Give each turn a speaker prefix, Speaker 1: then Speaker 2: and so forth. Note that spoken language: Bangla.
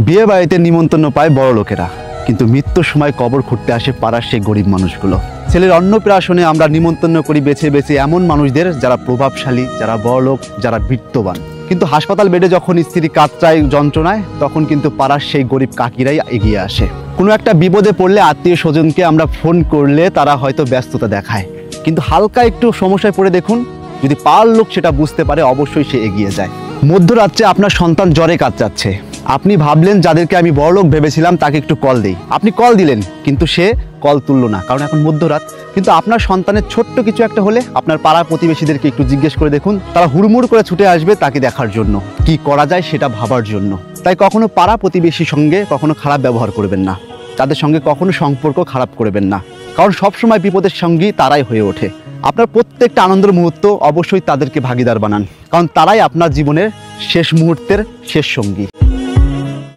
Speaker 1: বিয়ে বাড়িতে নিমন্ত্রণ পায় বড় লোকেরা, কিন্তু মৃত্যুর সময় কবর খুঁড়তে আসে পাড়ার সেই গরিব মানুষগুলো। ছেলের অন্নপ্রাশনে আমরা নিমন্ত্রণ করি বেছে বেছে এমন মানুষদের যারা প্রভাবশালী, যারা বড়লোক, যারা বিত্তবান। কিন্তু হাসপাতাল বেডে যখন স্ত্রী কাতরায় যন্ত্রণায়, তখন কিন্তু পাড়ার সেই গরিব কাকিরাই এগিয়ে আসে। কোনো একটা বিপদে পড়লে আত্মীয় স্বজনকে আমরা ফোন করলে তারা হয়তো ব্যস্ততা দেখায়, কিন্তু হালকা একটু সমস্যায় পড়ে দেখুন, যদি পাড়ার লোক সেটা বুঝতে পারে অবশ্যই সে এগিয়ে যায়। মধ্যরাত্রে আপনার সন্তান জ্বরে কাতরাচ্ছে, আপনি ভাবলেন যাদেরকে আমি বড়লোক ভেবেছিলাম তাকে একটু কল দেই। আপনি কল দিলেন, কিন্তু সে কল তুললো না, কারণ এখন মধ্যরাত। কিন্তু আপনার সন্তানের ছোট্ট কিছু একটা হলে আপনার পাড়া প্রতিবেশীদেরকে একটু জিজ্ঞেস করে দেখুন, তারা হুড়মুড় করে ছুটে আসবে তাকে দেখার জন্য, কি করা যায় সেটা ভাবার জন্য। তাই কখনো পাড়া প্রতিবেশীর সঙ্গে কখনো খারাপ ব্যবহার করবেন না, তাদের সঙ্গে কখনো সম্পর্ক খারাপ করবেন না, কারণ সবসময় বিপদের সঙ্গী তারাই হয়ে ওঠে। আপনার প্রত্যেকটা আনন্দের মুহূর্ত অবশ্যই তাদেরকে ভাগিদার বানান, কারণ তারাই আপনার জীবনের শেষ মুহূর্তের শেষ সঙ্গী।